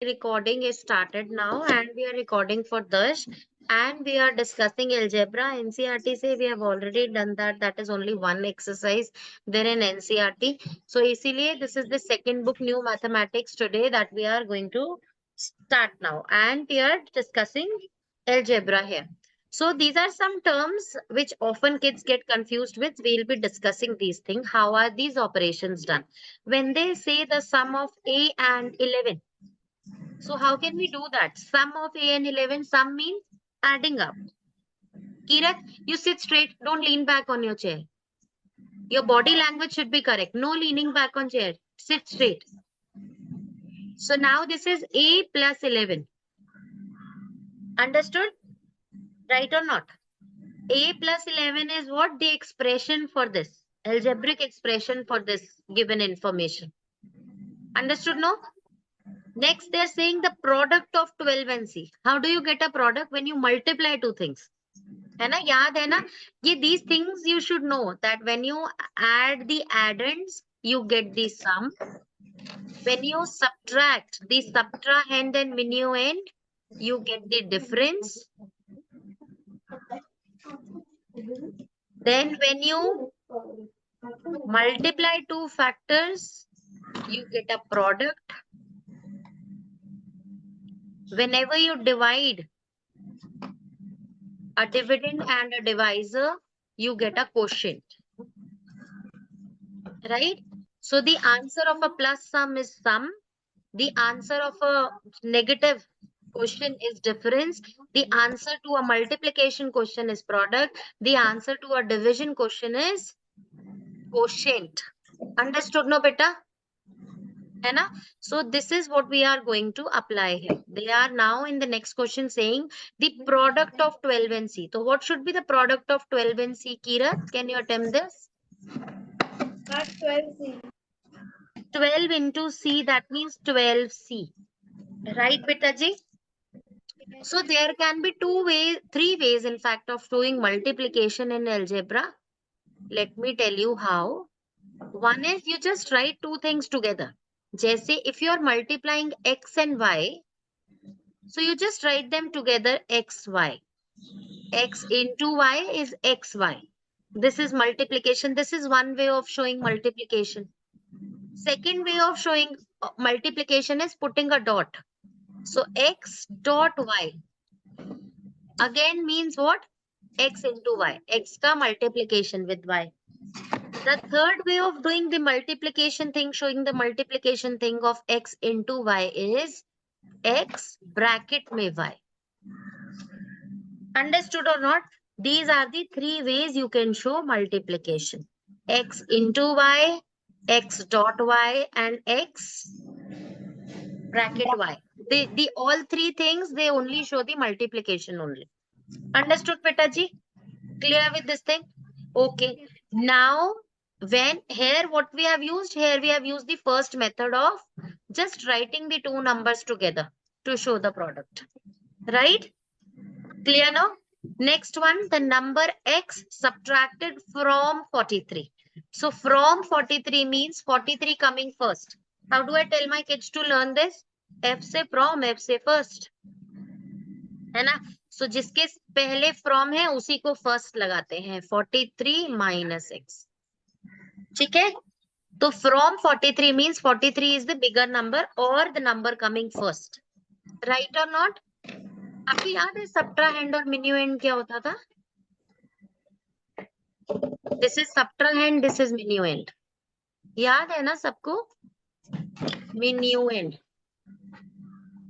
recording is started now and we are recording for Dash and we are discussing algebra. NCRT say we have already done that. That is only one exercise there in NCRT. So इसीलिए this is the second book new mathematics today that we are going to start now and we are discussing algebra here. So these are some terms which often kids get confused with. We'll be discussing these things. How are these operations done? When they say the sum of A and 11, so how can we do that? Sum of A and 11, sum means adding up. Kirat, you sit straight. Don't lean back on your chair. Your body language should be correct. No leaning back on chair. Sit straight. So now this is A plus 11. Understood? Right or not? A plus 11 is what? The expression for this. Algebraic expression for this given information. Understood, no? Next, they're saying the product of 12 and C. How do you get a product? When you multiply two things. है ना, याद है ना, ये these things you should know that when you add the addends, you get the sum. When you subtract the subtrahend and minuend, you get the difference. Then when you multiply two factors, you get a product. Whenever you divide a dividend and a divisor, you get a quotient. Right? So the answer of a plus sum is sum. The answer of a negative question is difference. The answer to a multiplication question is product. The answer to a division question is quotient. Understood, no, beta? है ना? So this is what we are going to apply here. They are now in the next question saying the product of 12 and C. So what should be the product of 12 and C, Kira? Can you attempt this? 12C. 12 into C, that means 12C. Right, beta ji? So there can be three ways, in fact, of doing multiplication in algebra. Let me tell you how. One is you just write two things together. Jaise if you are multiplying x and y, so you just write them together xy. X into y is xy. This is multiplication. This is one way of showing multiplication. Second way of showing multiplication is putting a dot. So x dot y again means what? X into y. X ka multiplication with y. The third way of doing the multiplication thing, showing the multiplication thing of x into y is x bracket mein y. Understood or not? These are the three ways you can show multiplication. X into y, x dot y, and x bracket y. The all three things, they only show the multiplication only. Understood, Petaji? Clear with this thing? Okay. Now, when here what we have used, here we have used the first method of just writing the two numbers together to show the product. Right? Clear now? Next one, the number x subtracted from 43. So from 43 means 43 coming first. How do I tell my kids to learn this? F से from, F से first. है ना? So जिसके पहले from है उसी को first लगाते हैं. 43 minus x. ठीक है? तो from 43 means 43 is the bigger number or the number coming first. Right or not? आपको याद है subtrahend और minuend क्या होता था? This is subtrahend, this is minuend. याद है ना सबको? Minuend.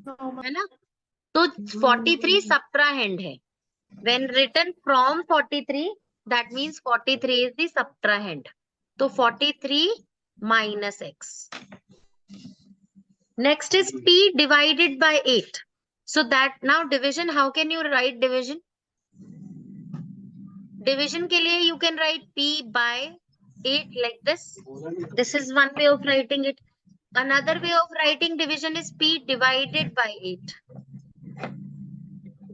है ना? तो 43 subtrahend है. When written from 43, that means 43 is the subtrahend. So 43 minus x. Next is p divided by 8. So that now division, how can you write division? Division के लिए you can write p by 8 like this. This is one way of writing it. Another way of writing division is p divided by 8.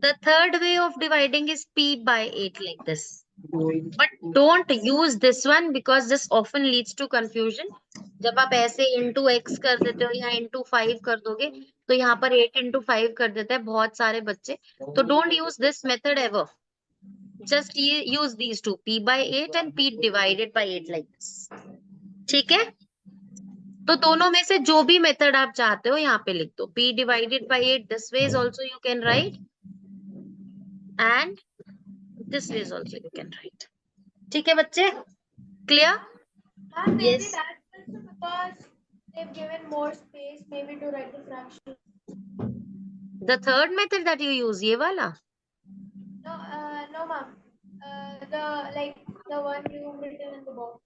The third way of dividing is p by 8 like this. But don't use this one because this often leads to confusion. जब आप ऐसे into x कर देते हो या into 5 कर दोगे, तो यहाँ पर 8 into 5 कर देते हैं बहुत सारे बच्चे. तो don't use this method ever. Just use these two, p by 8 and p divided by 8 like this. ठीक है. तो दोनों में से जो भी मेथड आप चाहते हो यहाँ पे लिख दो. p divided by 8 this way is also you can write and this way is also you can write. ठीक है बच्चे, clear? Maybe Yes. that's also because they've given more space, maybe to write the fraction. The third method that you use, ये वाला. No, ma'am. The one you've written in the box.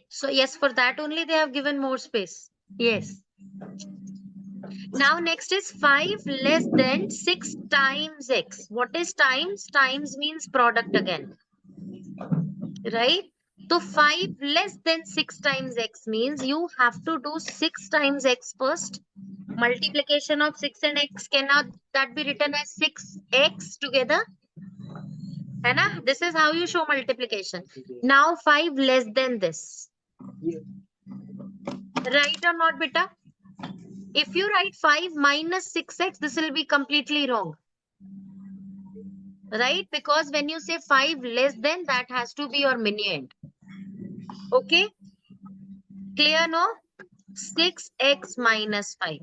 So yes, for that only they have given more space. Yes. Now next is 5 less than 6 times x. What is times? Times means product again. Right? So 5 less than 6 times x means you have to do 6 times x first. Multiplication of 6 and x, cannot that be written as 6x together? है ना? This is how you show multiplication. Now 5 less than this. Right or not, beta? If you write 5 minus 6x, this will be completely wrong. Right? Because when you say 5 less than, that has to be your minuend. Okay? Clear, no? 6x minus 5.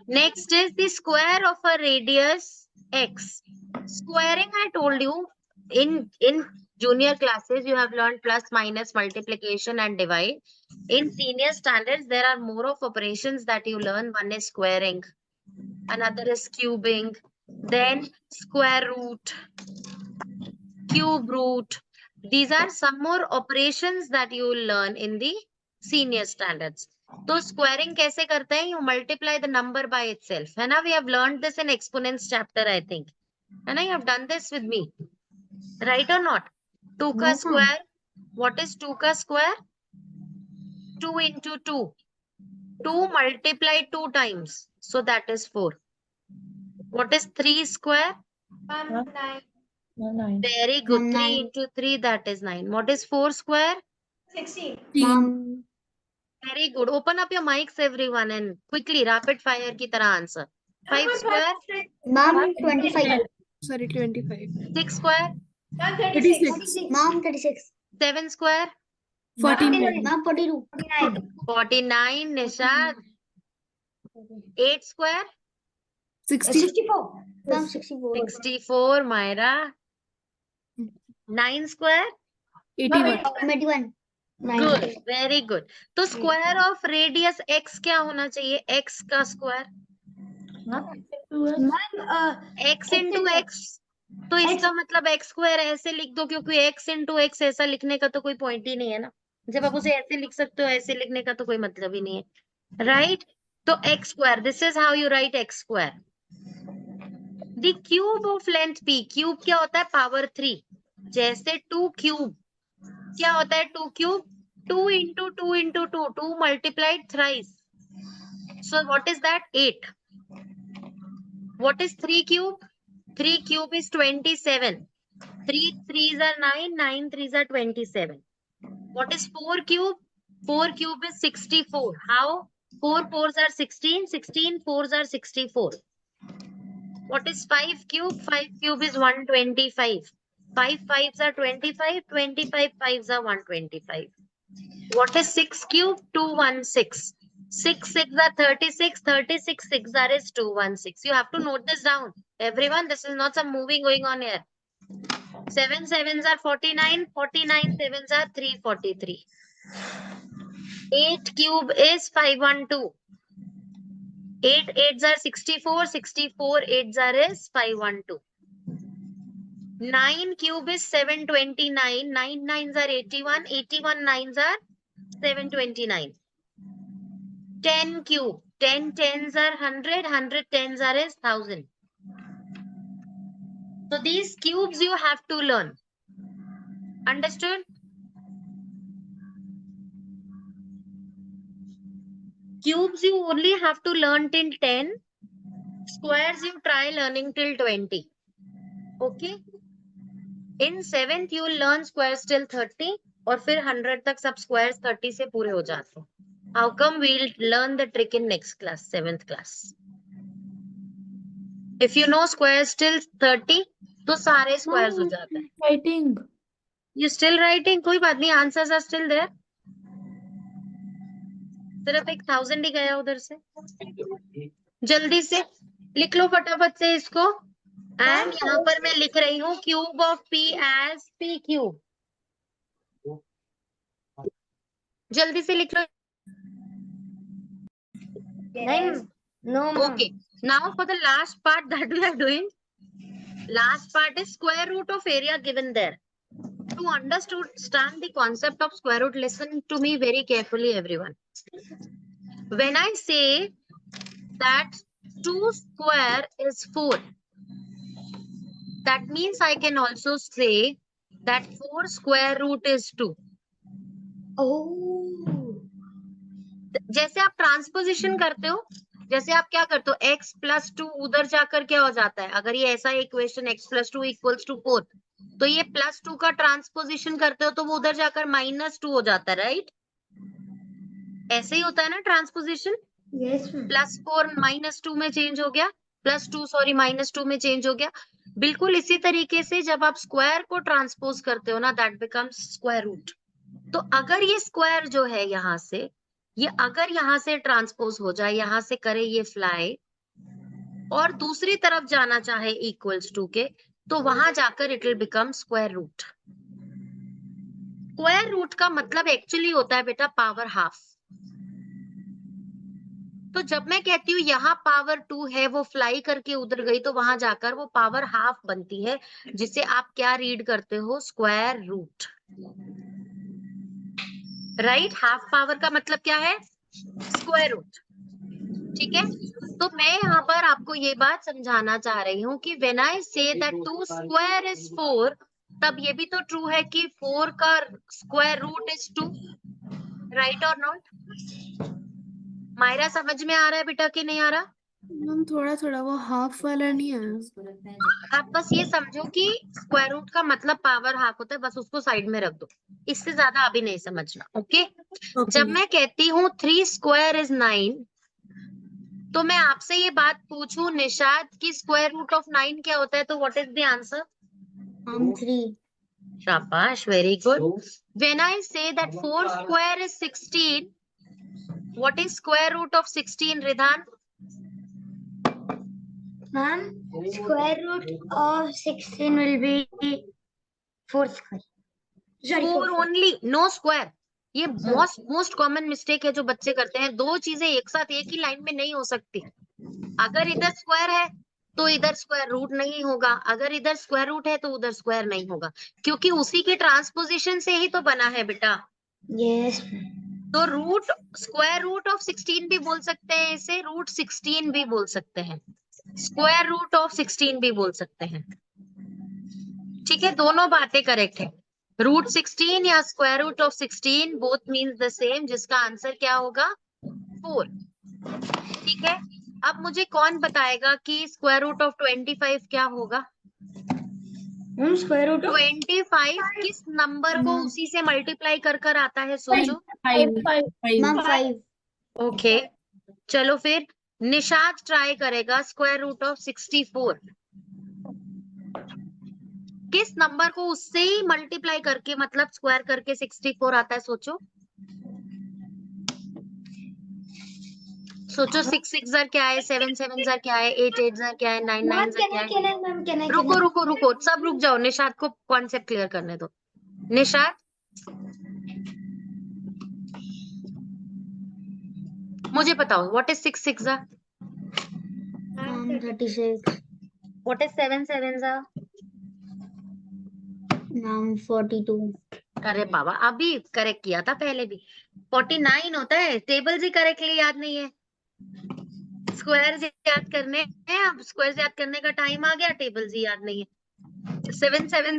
Next is the square of a radius x. Squaring, I told you, in junior classes, you have learned plus, minus, multiplication and divide. In senior standards, there are more of operations that you learn. One is squaring, another is cubing, then square root, cube root. These are some more operations that you will learn in the senior standards. तो squaring कैसे करते हैं? You multiply the number by itself. है ना? We have learned this in exponents chapter, I think. है ना? You have done this with me. Right or not? 2 का square. What is 2 का square? 2 into 2. 2 multiplied 2 times. So that is 4. What is 3 square? 9. 9. Very good. 3 9. into 3, that is 9. What is 4 square? 16. Mom. Very good. Open up your mics, everyone, and quickly, rapid fire की तरह answer. 5 square? Mom, 25. Sorry, 25. 6 square? 36. Mom, 36. 7 square? 49. Mom, 42. 49, Nishad. 8 square? 60. 64. Mom, 64. 64, Myra. 9 square? 81. 81. Good, very good. तो square of radius x क्या होना चाहिए? X का square? X into x. तो इसका मतलब x square ऐसे लिख दो, क्योंकि x into x ऐसा लिखने का तो कोई पॉइंट ही नहीं है ना. जब आप उसे ऐसे लिख सकते हो, ऐसे लिखने का तो कोई मतलब ही नहीं है. Right? तो x square. This is how you write x square. The cube of length p. Cube क्या होता है? Power 3. जैसे 2 cube. क्या होता है 2 cube? 2 into 2 into 2. 2 multiplied thrice. So what is that? 8. What is 3 cube? 3 cube is 27. 3 3s are 9. 9 3s are 27. What is 4 cube? 4 cube is 64. How? 4 4s are 16. 16 4s are 64. What is 5 cube? 5 cube is 125. 5 5s are 25. 25 5s are 125. What is 6 cube? 216. 6 6 are 36. 36 6 are is 216. You have to note this down. Everyone, this is not some movie going on here. 7 7s are 49. 49 7s are 343. 8 cube is 512. 8 8s are 64. 64 8s are is 512. 9 cube is 729. 9 9s are 81. 81 9s are 729. 10 cube. 10 10s are 100. 100 10s are is 1000. So these cubes you have to learn. Understood? Cubes you only have to learn till 10. Squares you try learning till 20. Okay? In 7th you will learn squares till 30 और फिर 100 तक सब squares 30 से पूरे हो जाते हैं. How come? We'll learn the trick in next class, 7th class. If you know squares till 30, तो सारे squares हो जाते हैं. Writing. You still writing? कोई बात नहीं, answers are still there. सिर्फ 1000 ही गया उधर से. जल्दी से लिख लो फटाफट से इसको. एंड यहाँ पर मैं लिख रही हूँ cube of p as p cube. जल्दी से लिख लो. No, Okay. Now for the last part that we are doing. Last part is square root of area given there. To understand the concept of square root, listen to me very carefully, everyone. When I say that 2 square is 4, that means I can also say that 4 square root is 2. Oh. जैसे आप transposition करते हो, जैसे आप क्या करते हो, x plus 2 उधर जाकर क्या हो जाता है, अगर ये ऐसा equation x plus 2 equals to 4, तो ये प्लस 2 का ट्रांसपोजिशन करते हो तो वो उधर जाकर माइनस 2 हो जाता है, राइट? ऐसे ही होता है ना ट्रांसपोजिशन. Yes. प्लस 4 माइनस 2 में चेंज हो गया, प्लस 2 सॉरी माइनस 2 में चेंज हो गया. बिल्कुल इसी तरीके से जब आप स्क्वायर को ट्रांसपोज करते हो ना, दैट बिकम्स स्क्वायर रूट. तो अगर ये स्क्वायर जो है यहाँ से, ये अगर यहाँ से ट्रांसपोज हो जाए, यहाँ से करे ये फ्लाई और दूसरी तरफ जाना चाहे इक्वल्स टू के, तो वहां जाकर it will become square root. Square root का मतलब एक्चुअली होता है बेटा पावर हाफ. तो जब मैं कहती हूँ यहाँ पावर 2 है, वो फ्लाई करके उधर गई, तो वहां जाकर वो पावर हाफ बनती है, जिसे आप क्या रीड करते हो, square root. Right? Half power का मतलब क्या है, स्क्वायर रूट. ठीक है, तो मैं यहाँ पर आपको ये बात समझाना चाह रही हूँ कि when I say that 2 square is 4, तब ये भी तो ट्रू है कि 4 का स्क्वायर रूट इज 2. राइट और नॉट? मायरा समझ में आ रहा है बेटा कि नहीं आ रहा? मैम थोड़ा थोड़ा, वो हाफ वाला नहीं है. आप बस ये समझो कि स्क्वायर रूट का मतलब पावर हाफ होता है, बस उसको साइड में रख दो. इससे ज्यादा अभी नहीं समझना. ओके? जब मैं कहती हूँ 3 स्क्वायर इज 9, तो मैं आपसे ये बात पूछूं निशाद की स्क्वायर रूट ऑफ 9 क्या होता है, तो व्हाट इज द आंसर? 3. शाबाश, very good. When I say that 4 square is 16, what is square root of 16, Ridhan? Ma'am, square root of 16 will be 4 square. Sorry, 4 only, no square. ये most common mistake है जो बच्चे करते हैं. दो चीजें एक साथ एक ही लाइन में नहीं हो सकती. अगर इधर स्क्वायर है तो इधर स्क्वायर रूट नहीं होगा, अगर इधर स्क्वायर रूट है तो उधर स्क्वायर नहीं होगा, क्योंकि उसी के ट्रांसपोजिशन से ही तो बना है बेटा. Yes. तो रूट, स्क्वायर रूट ऑफ 16 भी बोल सकते हैं इसे, रूट 16 भी बोल सकते हैं, स्क्वायर रूट ऑफ 16 भी बोल सकते हैं. ठीक है, दोनों बातें करेक्ट है. रूट 16 या square root of 16 both means the same, जिसका आंसर क्या होगा, 4. ठीक है, अब मुझे कौन बताएगा कि स्क्वायर रूट ऑफ 25 क्या होगा? Square root of 25 किस नंबर को उसी से मल्टीप्लाई कर कर आता है, सोचो. 5. Ma'am 5. ओके, चलो फिर निशाद ट्राई करेगा स्क्वायर रूट ऑफ 64. किस नंबर को उससे ही मल्टीप्लाई करके, मतलब स्क्वायर करके 64 आता है, सोचो. सोचो, 6 6 क्या है, 7 7 क्या है, 8 8 क्या है, 9 9 क्या है. रुको रुको रुको, सब रुक जाओ, निशाद को कॉन्सेप्ट क्लियर करने दो. निशाद, मुझे बताओ, what is 6 6 Ma'am 36. What is 7 7 Ma'am 42. अरे बाबा, अभी करेक्ट किया था पहले भी. 49 होता है. टेबल्स ही करेक्टली याद नहीं है, स्क्वायर याद करने हैं. अब स्क्वायर याद करने का टाइम आ गया, टेबल्स ही याद नहीं है. 7 7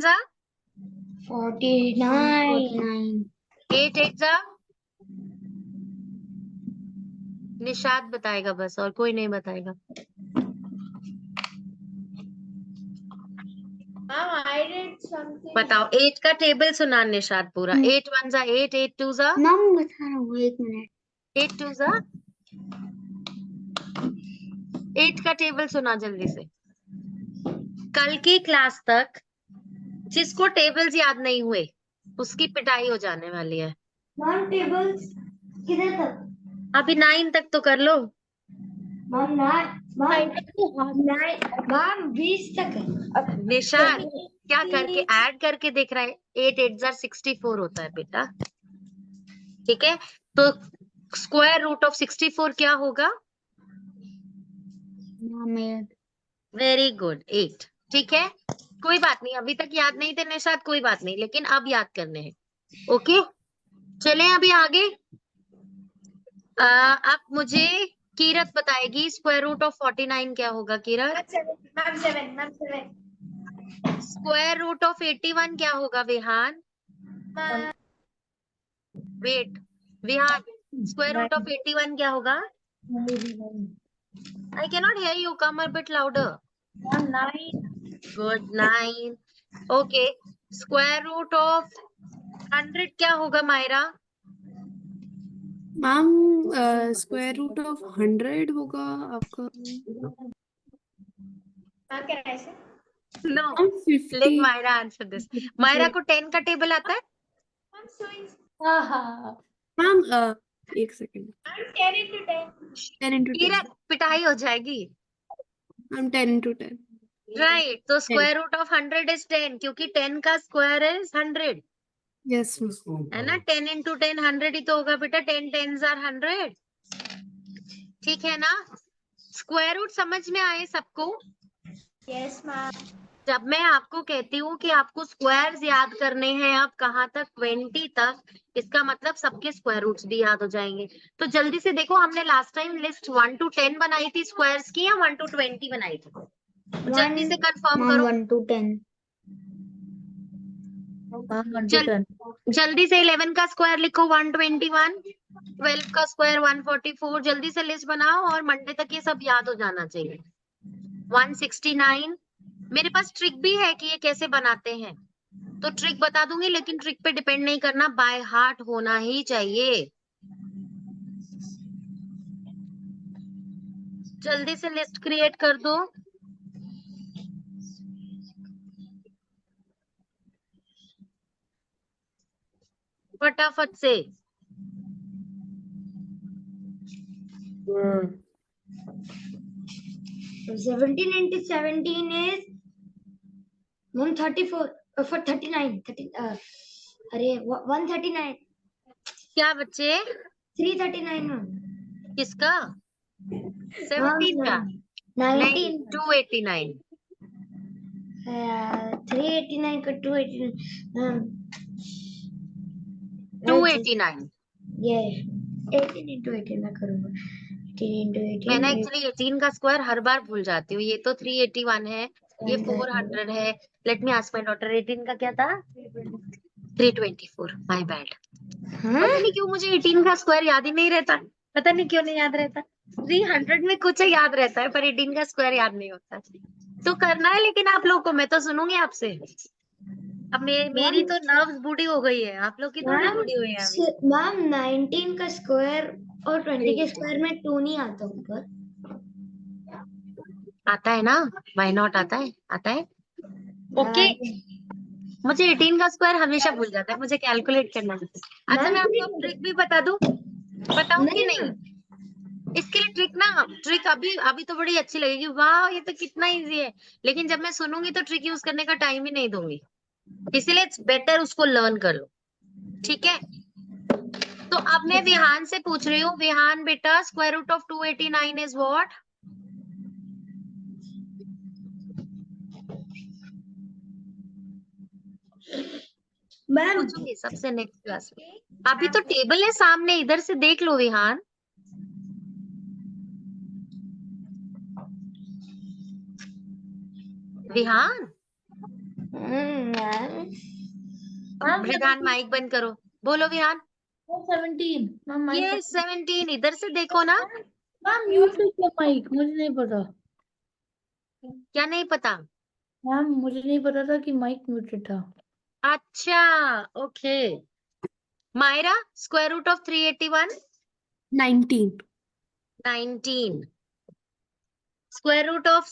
49. 8 8 निशाद बताएगा बस, और कोई नहीं बताएगा. Ma'am, I did something. बताओ, 8 का टेबल सुना निशाद पूरा. 8 1 8 8 2 Ma'am बता रहा हूँ 1 मिनट. 8 टू ज़ा 8 का टेबल सुना जल्दी से। कल की क्लास तक जिसको टेबल्स याद नहीं हुए उसकी पिटाई हो जाने वाली है। मैम टेबल्स किधर तक? अभी 9 तक तो कर लो। मैम 20 तक है। निशान क्या करके ऐड करके देख रहा है? 8 8 जार 64 होता है बेटा। ठीक है, तो स्क्वायर रूट ऑफ 64 क्या होगा? मैम 8। Very good, 8। ठीक है, कोई बात नहीं, अभी तक याद नहीं थे निशाद, कोई बात नहीं, लेकिन अब याद करने हैं। ओके, चलें अभी आगे। अब मुझे कीरत बताएगी स्क्वायर रूट ऑफ 49 क्या होगा। Kirat, ma'am 7 square root of 81 क्या होगा? Vihan, wait, Vihan, square root of 81 क्या होगा? I can not hear you, come a bit louder. 9 good, 9। Okay, square root of 100 क्या होगा Myra? Ma'am square root of 100 होगा आपका मैम क्या ऐसे? No, ma'am let 50। Myra answer this. Myra को 10 का टेबल आता है? मैम showing मैम एक सेकेंड। 10 into 10 10 into 10 कीरत पिटाई हो जाएगी। मैम 10 into 10 राइट, तो स्क्वायर रूट ऑफ 100 इज 10, क्योंकि 10 का स्क्वायर इज 100, यस है ना? 10 into 10 100 ही तो होगा बेटा। 10 10s are 100। ठीक है ना? स्क्वायर रूट समझ में आए सबको? yes मैम जब मैं आपको कहती हूँ कि आपको स्क्वायर्स याद करने हैं, अब कहाँ तक? 20 तक, इसका मतलब सबके स्क्वायर रूट्स भी याद हो जाएंगे। तो जल्दी से देखो, हमने लास्ट टाइम लिस्ट 1 to 10 बनाई थी स्क्वायर्स की, या 1 to 20 बनाई थी? जल्दी से कंफर्म मैम करो। 1 to 10। जल्दी से 11 का स्क्वायर लिखो 121, 12 का स्क्वायर 144। जल्दी से लिस्ट बनाओ और मंडे तक ये सब याद हो जाना चाहिए। 169। मेरे पास ट्रिक भी है कि ये कैसे बनाते हैं, तो ट्रिक बता दूंगी, लेकिन ट्रिक पे डिपेंड नहीं करना, बाय हार्ट होना ही चाहिए। जल्दी से लिस्ट क्रिएट कर दो। फटाफट से। 17 into 17 is 134 for 39 अरे 139 क्या बच्चे? 339 मैम किसका? 17 का? 19 नहीं, 289। 389 का 289 289। ये 18 into 18 मैं करूंगा 18 into 18 मैं ना एक्चुअली 18 का स्क्वायर हर बार भूल जाती हूँ। ये तो 381 है, ये 400 है। Let me ask my daughter, 18 का क्या था? 324। My bad. पता नहीं क्यों मुझे 18 का स्क्वायर याद ही नहीं रहता, पता नहीं क्यों नहीं याद रहता। 300 में कुछ याद रहता है, पर 18 का स्क्वायर याद नहीं होता। तो करना है लेकिन आप लोग को, मैं तो सुनूंगी आपसे। अब मेरी तो नर्व्स बूढ़ी हो गई है, आप लोग की थोड़ी बूढ़ी हुई है अभी। मैम 19 का स्क्वायर और 20 के स्क्वायर में 2 नहीं आता ऊपर। आता है ना, व्हाई नॉट आता है? आता है। ओके, मुझे 18 का स्क्वायर हमेशा भूल जाता है, मुझे कैलकुलेट करना होता है। अच्छा, मैं आपको ट्रिक भी बता दूं? बताऊं कि नहीं? इसके लिए ट्रिक ना, ट्रिक अभी तो बड़ी अच्छी लगेगी, वाह ये तो कितना इजी है, लेकिन जब मैं सुनूंगी तो ट्रिक यूज करने का टाइम ही नहीं दूंगी, इसीलिए इट्स बेटर उसको लर्न कर लो। ठीक है, तो अब मैं विहान से पूछ रही हूँ। विहान बेटा, square root of 289 is what? Ma'am पूछूंगी सबसे नेक्स्ट क्लास में। अभी तो टेबल है सामने, इधर से देख लो विहान। विहान, विहान माइक बंद करो, बोलो विहान। 17 ये 17, इधर से देखो ना। मैम यूट्यूब का माइक मुझे नहीं पता। क्या नहीं पता? मैम मुझे नहीं पता था कि माइक म्यूटेड था। अच्छा, okay. Myra, square root of 381? 19. 19. Square root of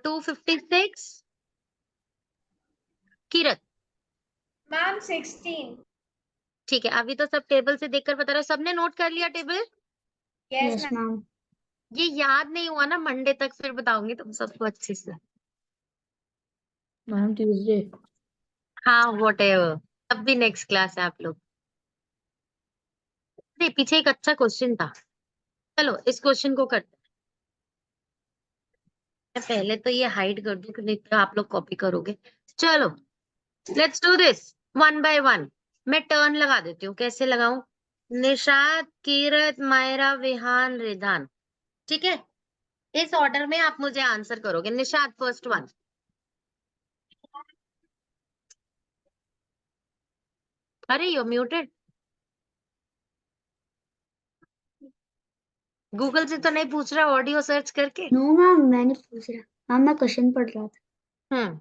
256. Kirat, Ma'am, 16. ठीक है, अभी तो सब टेबल से देखकर बता रहे हो। सबने नोट कर लिया table? Yes, Yes, ma'am. ma'am. ये याद नहीं हुआ ना, मंडे तक फिर बताऊंगी तुम सबको अच्छे से। Ma'am Tuesday. हाँ whatever, अब भी नेक्स्ट क्लास है आप लोग। अरे पीछे एक अच्छा क्वेश्चन था, चलो इस क्वेश्चन को करते हैं। मैं पहले तो ये हाइड कर दूं, नहीं तो आप लोग कॉपी करोगे। चलो let's do this one by one. मैं टर्न लगा देती हूँ, कैसे लगाऊं? निशात, कीरत, मायरा, विहान, रिधान, ठीक है? इस ऑर्डर में आप मुझे आंसर करोगे। Nishat first one. अरे यू म्यूटेड। गूगल से तो नहीं पूछ रहा, ऑडियो सर्च करके? No, ma'am, मैंने पूछ रहा। मैम मैं क्वेश्चन पढ़ रहा था। हम्म,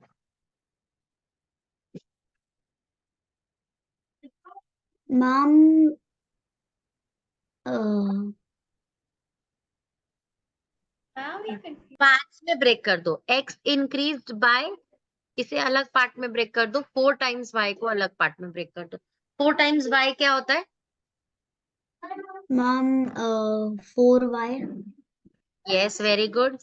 मैम Ma'am, you can. पांच में ब्रेक कर दो। एक्स इंक्रीज्ड बाय, इसे अलग पार्ट में ब्रेक कर दो। 4 टाइम्स वाई को अलग पार्ट में ब्रेक कर दो। 4 टाइम्स वाई क्या होता है? Ma'am 4y। Yes very good.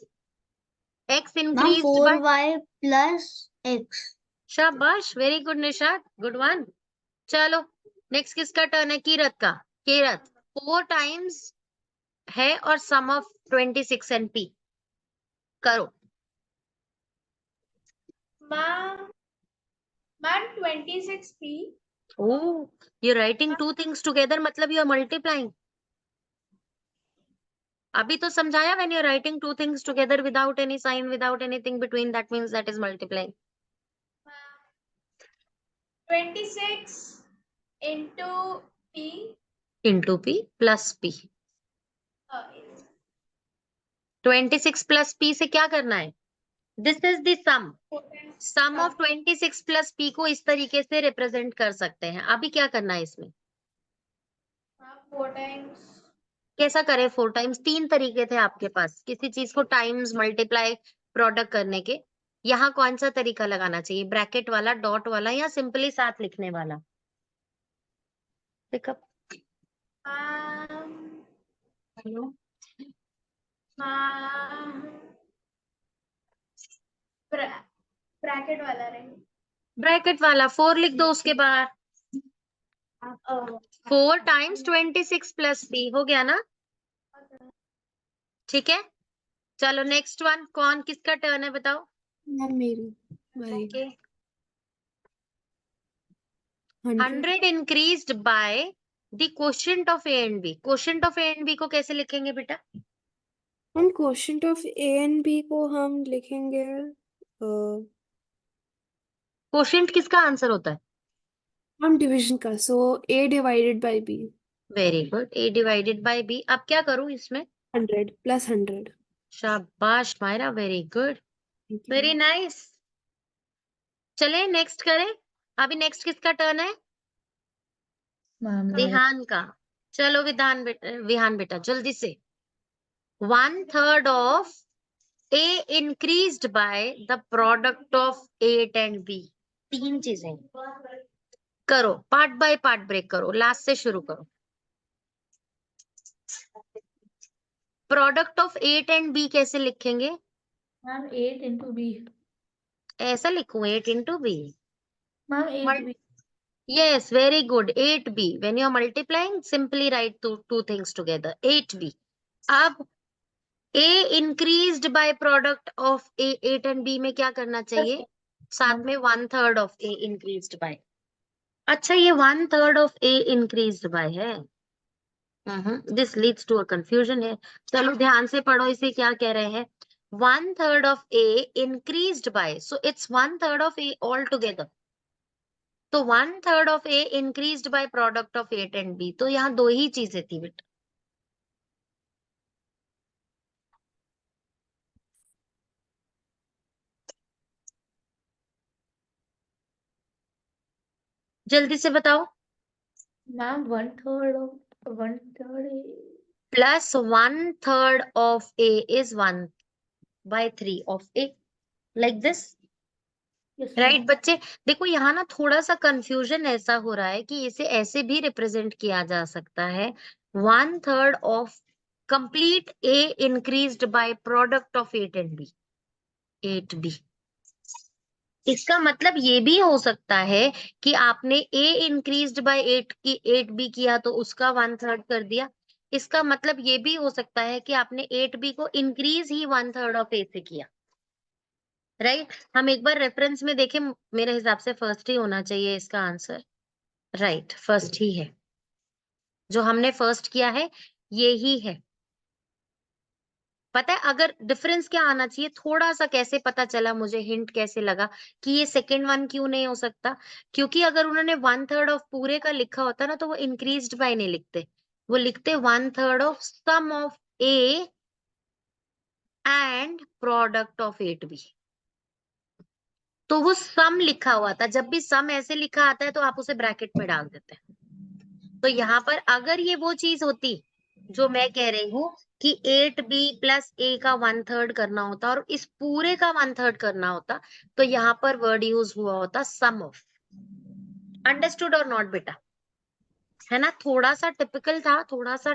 X ma'am increased by, 4y plus x। शाबाश, very good Nishat, good one. चलो नेक्स्ट किसका टर्न है? कीरत का। कीरत, 4 टाइम्स है और सम ऑफ 26 एंड पी करो। Ma'am, 26p. Oh, you're writing two things together, मतलब you are multiplying. अभी तो समझाया, when you're writing two things together without any sign, without anything between, that means that is multiplying. 26 into p. Into p plus p. 26 plus p से क्या करना है? This is the sum. Sum of 26 plus p को इस तरीके से represent कर सकते हैं। अभी क्या करना है इसमें? 4 times. कैसा करें 4 टाइम्स? 3 तरीके थे आपके पास किसी चीज को टाइम्स, मल्टीप्लाई, प्रोडक्ट करने के। यहाँ कौन सा तरीका लगाना चाहिए? ब्रैकेट वाला, डॉट वाला, या सिंपली साथ लिखने वाला? पिकअप। Ma'am, ma'am, bracket वाला right? ब्रैकेट वाला। 4 लिख दो उसके बाद। 4 टाइम्स 26 प्लस पी हो गया ना? ठीक है, चलो नेक्स्ट वन। कौन, किसका टर्न है बताओ? मैम मेरी बारी। Okay. 100. 100 increased by the quotient of a and b. Quotient of a and b को कैसे लिखेंगे बेटा? हम quotient of a and b को हम लिखेंगे क्वोशिएंट किसका आंसर होता है? हम डिवीजन का, so a divided by b। Very good, a divided by b. अब क्या करूं इसमें? 100 प्लस 100। शाबाश मायरा, वेरी गुड, वेरी नाइस। चले नेक्स्ट करें। अभी नेक्स्ट किसका टर्न है? मैम विहान का। चलो विधान बेटा, विहान बेटा जल्दी से। 1/3 of a increased by the product of 8 and b. 3 चीजें करो, पार्ट बाय पार्ट ब्रेक करो, लास्ट से शुरू करो। प्रोडक्ट ऑफ 8 एंड बी कैसे लिखेंगे? Ma'am 8 into b। ऐसा लिखूं 8 into b? Ma'am 8b। Yes, very good. 8b. When you are multiplying, simply write two things together. 8b. अब a increased by product of a 8 and b में क्या करना चाहिए? साथ में 1/3 of a increased by। अच्छा, ये 1/3 of a increased by है। This leads to a confusion है। चलो ध्यान से पढ़ो, इसे क्या कह रहे हैं? 1/3 of a increased by, so it's 1/3 of a altogether। तो 1/3 of a increased by product of 8 and b. तो यहाँ दो ही चीजें थी बेटा। जल्दी से बताओ। Ma'am 1/3 of 1/3 plus 1/3 of A is 1/3 of A. Like this. Yes, right ma'am. बच्चे, देखो यहाँ ना थोड़ा सा कंफ्यूजन ऐसा हो रहा है कि इसे ऐसे भी रिप्रेजेंट किया जा सकता है 1/3 of complete A increased by product of 8 and B 8B। इसका मतलब ये भी हो सकता है कि आपने ए इंक्रीज्ड बाय 8B किया तो उसका 1/3 कर दिया। इसका मतलब ये भी हो सकता है कि आपने 8B को इंक्रीज ही 1/3 ऑफ ए से किया। राइट, हम एक बार रेफरेंस में देखें, मेरे हिसाब से फर्स्ट ही होना चाहिए इसका आंसर। राइट, फर्स्ट ही है, जो हमने फर्स्ट किया है ये ही है। पता है अगर डिफरेंस क्या आना चाहिए, थोड़ा सा कैसे पता चला मुझे, हिंट कैसे लगा कि ये सेकेंड वन क्यों नहीं हो सकता, क्योंकि अगर उन्होंने 1/3 ऑफ पूरे का लिखा होता ना तो वो इंक्रीज्ड बाय नहीं लिखते, वो लिखते 1/3 of sum of a and product of 8B। तो वो सम लिखा हुआ था, जब भी सम ऐसे लिखा आता है तो आप उसे ब्रैकेट में डाल देते हैं। तो यहाँ पर अगर ये वो चीज होती जो मैं कह रही हूँ कि 8B प्लस A का 1/3 करना होता और इस पूरे का 1/3 करना होता, तो यहाँ पर वर्ड यूज हुआ होता सम ऑफ। अंडरस्टूड और नॉट बेटा? है ना, थोड़ा सा टिपिकल था, थोड़ा सा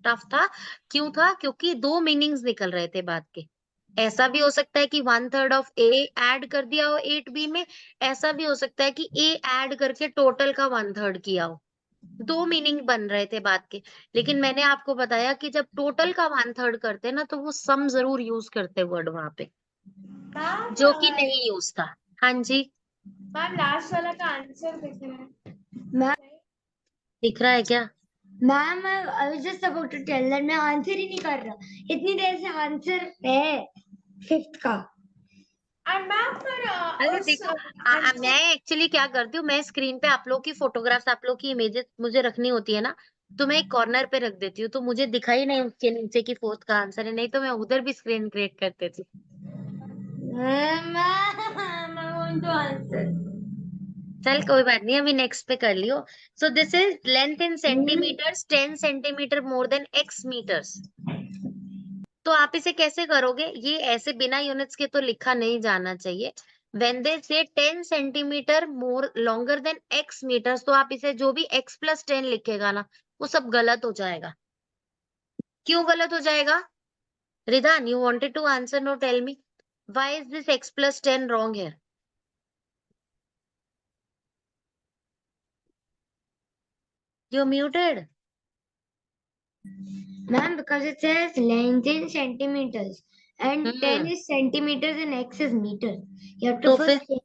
टफ था। क्यों था? क्योंकि दो मीनिंग्स निकल रहे थे बात के। ऐसा भी हो सकता है कि 1/3 ऑफ A ऐड कर दिया हो 8B में, ऐसा भी हो सकता है कि A ऐड करके टोटल का 1/3 किया हो। दो मीनिंग बन रहे थे बात के, लेकिन मैंने आपको बताया कि जब टोटल का 1/3 करते ना तो वो सम जरूर यूज करते वर्ड वहां पे, मैम जो कि नहीं यूज था। हाँ जी, मैम लास्ट वाला का आंसर दिख रहा है। मैम दिख रहा है क्या? Ma'am I was just about to tell that मैं आंसर ही नहीं कर रहा, इतनी देर से आंसर है फिफ्थ का। एंड मैम पर अरे देखो, मैं एक्चुअली क्या करती हूँ, मैं स्क्रीन पे आप लोग की फोटोग्राफ्स, आप लोग की इमेजेस मुझे रखनी होती है ना, तो मैं एक कॉर्नर पे रख देती हूँ, तो मुझे दिखाई नहीं उसके नीचे की फोर्थ का आंसर है, नहीं तो मैं उधर भी स्क्रीन क्रिएट कर देती। मैं वांट टू आंसर। चल कोई बात नहीं, अभी नेक्स्ट पे कर लियो। So this is length in centimeters 10 centimetre more than x metres. तो आप इसे कैसे करोगे? ये ऐसे बिना यूनिट्स के तो लिखा नहीं जाना चाहिए। When they say 10 centimetre more longer than x metres, तो आप इसे जो भी x प्लस 10 लिखेगा ना वो सब गलत हो जाएगा। क्यों गलत हो जाएगा? Ridhaan, you wanted to answer, no tell me why is this x plus 10 wrong here? You muted. Ma'am, because it says length in centimeters and 10 is centimeters and x is meters. You have to तो first फिर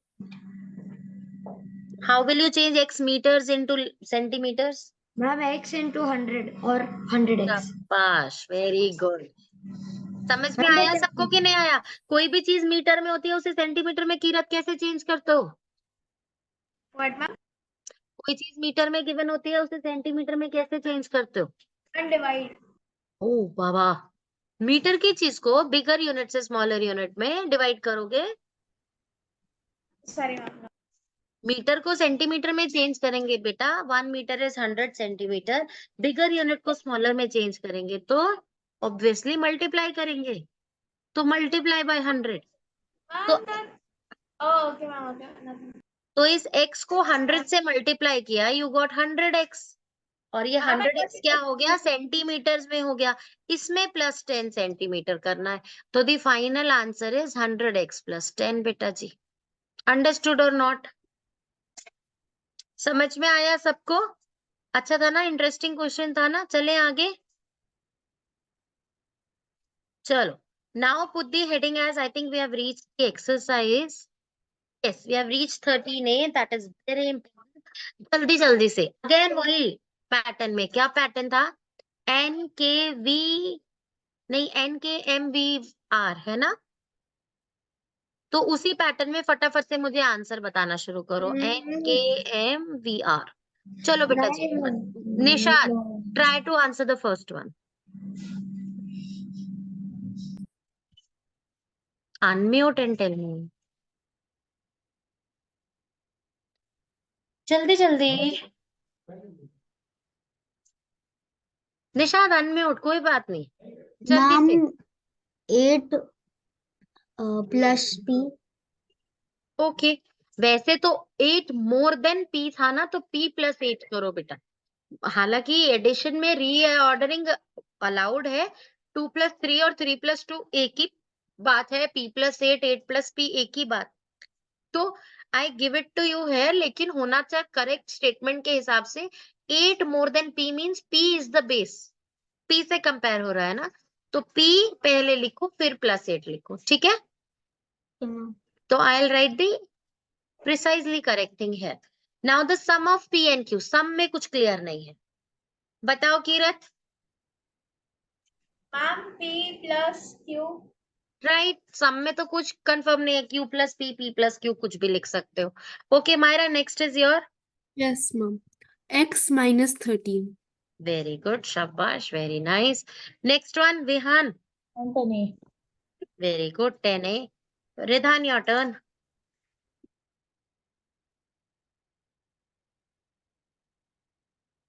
how will you change x metres into centimetres? ma'am x into 100 or 100x. शाबाश, very good. समझ में Ma'am, आया but सबको कि नहीं आया? कोई भी चीज मीटर में होती है उसे सेंटीमीटर में कीरत कैसे चेंज करते हो? What ma'am? कोई चीज मीटर में गिवन होती है उसे सेंटीमीटर में कैसे चेंज करते हो? And divide. ओ बाबा, मीटर की चीज को बिगर यूनिट से स्मॉलर यूनिट में डिवाइड करोगे, सॉरी मैम। मीटर को सेंटीमीटर में चेंज करेंगे बेटा, 1 metre is 100 centimetre, bigger unit को स्मॉलर में चेंज करेंगे तो ऑब्वियसली मल्टीप्लाई करेंगे, तो मल्टीप्लाई बाय 100। तो ma'am that okay ma'am, okay. तो इस x को 100 से मल्टीप्लाई किया, यू गॉट 100x, और ये मैम 100x क्या हो गया? सेंटीमीटर्स में हो गया। इसमें प्लस 10 सेंटीमीटर करना है, तो the final answer is 100x plus 10 बेटा जी। अंडरस्टूड और नॉट? समझ में आया सबको? अच्छा था ना, इंटरेस्टिंग क्वेश्चन था ना। चले आगे, चलो। Now put the heading as, I think we have reached the exercise. Yes, we have reached 13A, that is very important. जल्दी जल्दी से अगेन वही पैटर्न में, क्या पैटर्न था? NKV, नहीं NKMVR है ना, तो उसी पैटर्न में फटाफट से मुझे आंसर बताना शुरू करो। NKMVR। चलो बेटा जी, Nishad, try to answer the first one. Unmute and tell me, जल्दी जल्दी। निशाद अनम्यूट, कोई बात नहीं, जल्दी से। Ma'am 8 plus p। ओके, वैसे तो 8 मोर देन p था ना, तो p प्लस 8 करो बेटा। हालांकि एडिशन में रीऑर्डरिंग अलाउड है, 2 प्लस 3 और 3 प्लस 2 एक ही बात है, p प्लस 8, 8 प्लस p एक ही बात। तो I give it to you है, लेकिन होना चाहिए करेक्ट स्टेटमेंट के हिसाब से 8 more than p means p is the base, p से कंपेयर हो रहा है ना, तो p पहले लिखो फिर प्लस 8 लिखो, ठीक है। तो I will write the precisely correct thing है। Now the sum of p and q, sum में कुछ क्लियर नहीं है, बताओ Kirat. Ma'am p plus q। Right, sum में तो कुछ कंफर्म नहीं है, q plus p plus q कुछ भी लिख सकते हो। Okay Myra, next is your. Yes, ma'am. X minus 13. Very good, शाबाश, very nice. Next one Vihaan. And 10A. Very good, 10A। Ridhan, your turn.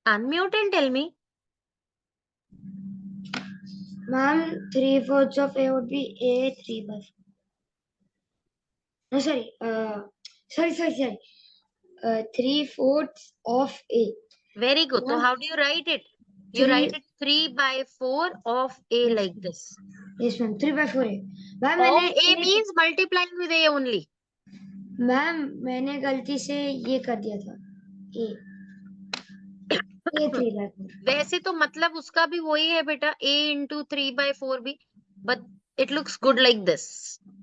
Unmute and tell me. Ma'am, 3/4 of a would be a 3/4. No, sorry. Sorry. 3/4 of a. Very good. So Ma'am, how do you write it? You three. write it 3/4 of A like this. Yes, ma'am. 3/4 a. Ma'am, Of मैंने A means multiplying with A only. Ma'am मैंने गलती से ये कर दिया था ए 3/4। वैसे तो मतलब उसका भी वही है बेटा, A into 3/4 भी, but it looks good like this.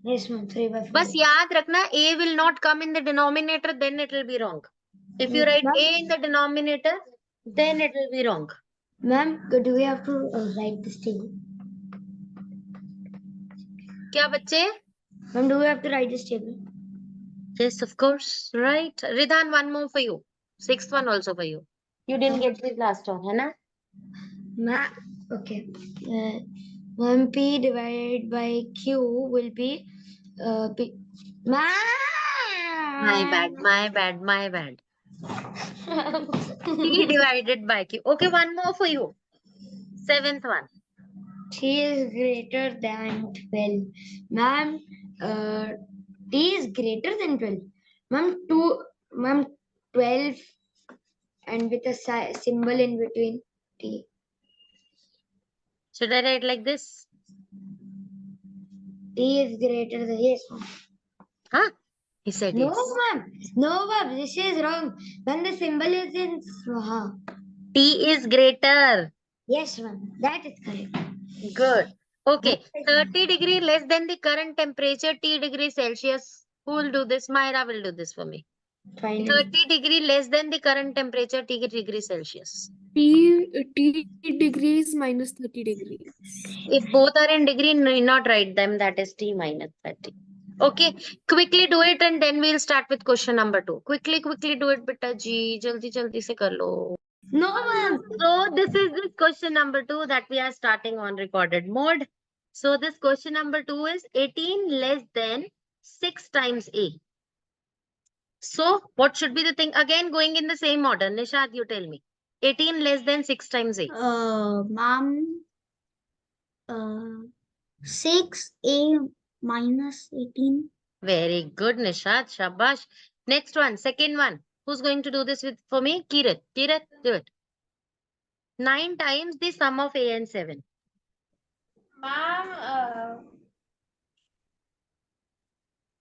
Yes ma'am 3/4। बस याद रखना, A will not come in the denominator, then it will be wrong. If you write A in the denominator, then it will be wrong. Ma'am do we have to write this table? क्या बच्चे? Ma'am, do we have to write this table? Yes, of course. Right. Ridhan, one more for you. 6th one also for you. You didn't get this last one, है ना? Ma'am, okay. Ma'am, p divided by q will be p. Ma'am. My bad. T divided by Q. Okay, one more for you. 7th one. T is greater than 12. Ma'am, T is greater than 12. Ma'am, 12 and with a symbol in between T. Should I write like this? T is greater than, yes, ma'am. Huh? He said No, yes. ma'am. No, ma'am. This is wrong. When the symbol is in T is greater. Yes, ma'am. That is correct. Good. Okay. 30 degree less than the current temperature, T degree Celsius. Who will do this? Myra will do this for me. Fine. 30 degree less than the current temperature, T degree Celsius. T degrees minus 30 degrees. If both are in degree, need not write them. That is T minus 30. Okay, quickly do it and then we'll start with question number 2. Quickly do it, beta ji. Jaldi se kar lo. No, ma'am. So this is this question number 2 that we are starting on recorded mode. So this question number 2 is 18 less than 6 times A. So what should be the thing? Again, going in the same order. Nishad, you tell me. 18 less than 6 times A. Ma'am, 6a minus 18. Very good, Nishad. Shabash. Next one, second one. Who's going to do this with for me? Kirat. Kirat, do it. 9 times the sum of A and 7. Ma'am,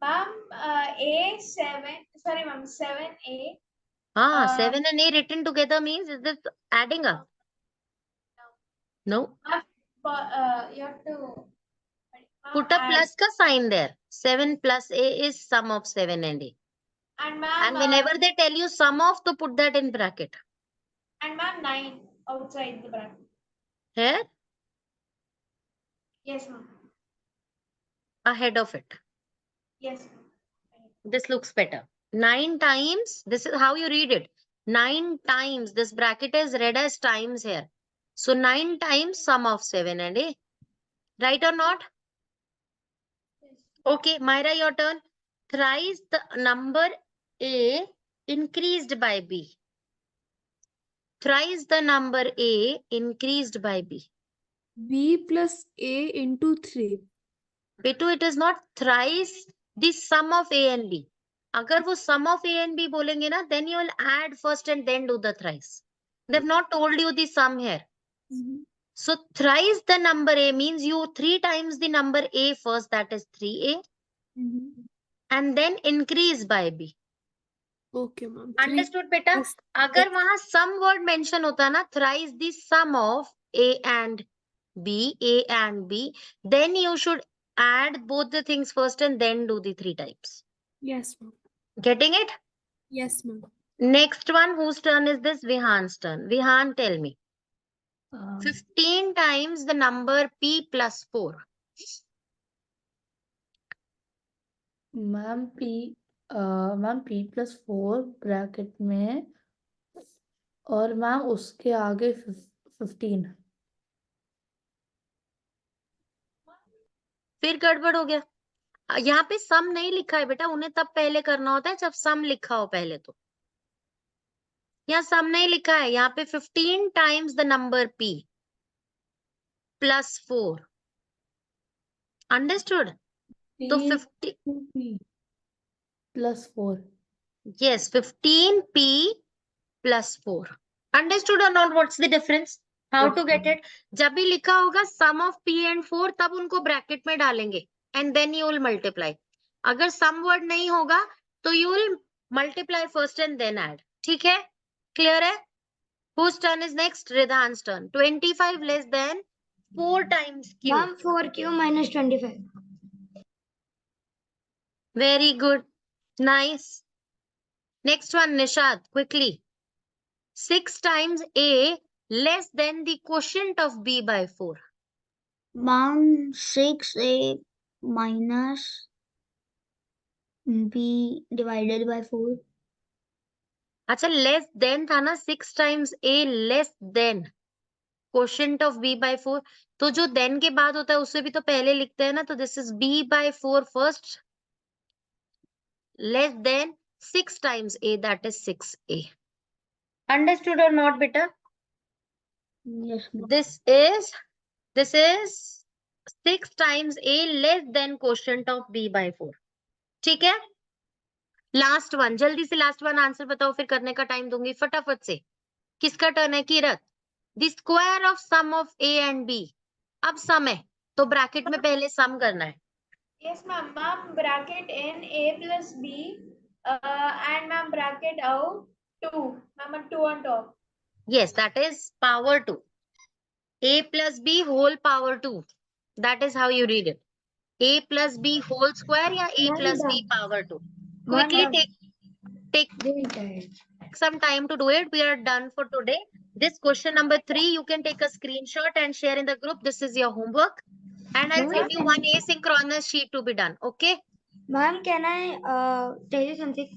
A7. Sorry, ma'am. 7A. 7 and A written together means, is this adding up? No. You have to Put a add. plus ka sign there. 7 plus A is sum of 7 and A. And ma'am, And whenever they tell you sum of, to put that in bracket. and ma'am 9 outside the bracket. Here, Yes, ma'am. ahead of it. Yes, ma'am. This looks better. 9 times, this is how you read it. 9 times, this bracket is read as times here. So 9 times sum of 7 and A. Right or not? Okay, Myra, your turn. Thrice the number A increased by B. thrice the number A increased by B. B plus A into 3. बेटू it is not thrice the sum of A and B. अगर वो sum of A and B बोलेंगे ना, then you will add first and then do the thrice. They've not told you the sum here. So thrice the number A means you 3 times the number A first, that is 3A, and then increase by B. Okay, ma'am. Understood बेटा? Yes. अगर वहां sum word mention होता ना, thrice the sum of A and B, then you should add both the things first and then do the 3 times. Yes, ma'am. Getting it? Yes, ma'am. Next one, whose turn is this? Vihan's turn. Vihan, tell me. 15 times the number P plus 4. Ma'am P plus 4 bracket में और ma'am उसके आगे 15. फिर गड़बड़ हो गया। यहाँ पे सम नहीं लिखा है बेटा, उन्हें तब पहले करना होता है जब सम लिखा हो पहले। तो यहाँ सम नहीं लिखा है, यहाँ पे 15 times the number P plus 4. Understood? तो 50 P plus 4. yes, 15P plus 4. Understood or not? What's the difference? How Yes, to get it? जब भी लिखा होगा sum of P and 4, तब उनको ब्रैकेट में डालेंगे and then you will multiply. अगर sum word नहीं होगा तो you will multiply first and then add. ठीक है? Clear है? Whose turn is next? Ridhan's turn. 25 less than 4 times Q. Ma'am, 4Q minus 25. Very good. Nice. Next one, Nishad, quickly. 6 times A less than the quotient of B by 4. Ma'am, 6A minus B divided by 4. अच्छा, less than था ना, 6 times A less than quotient of B by 4. तो जो then के बाद होता है उससे भी तो पहले लिखते हैं ना, तो this is B by 4 first, less than 6 times A, that is 6A. Understood or not, beta? Yes, ma'am. This is 6 times A less than quotient of B by 4. ठीक है? लास्ट वन, जल्दी से लास्ट वन आंसर बताओ, फिर करने का time दूंगी फटाफट से। किसका टर्न है? Kirat. The square of sum of A and B. अब सम है तो ब्रैकेट में पहले सम करना है। Yes, ma'am. Ma'am, bracket in A plus B, and ma'am bracket out 2. Ma'am, 2 on top. Yes, that is power 2. A plus B whole power 2. That is how you read it. A plus B whole square या A Ma'am, plus B done. power 2. Quickly Ma'am, take Very tired. some time to do it. We are done for today. This question number 3, you can take a screenshot and share in the group. This is your homework. And I'll send you one asynchronous sheet to be done. Okay? Ma'am, can I tell you something?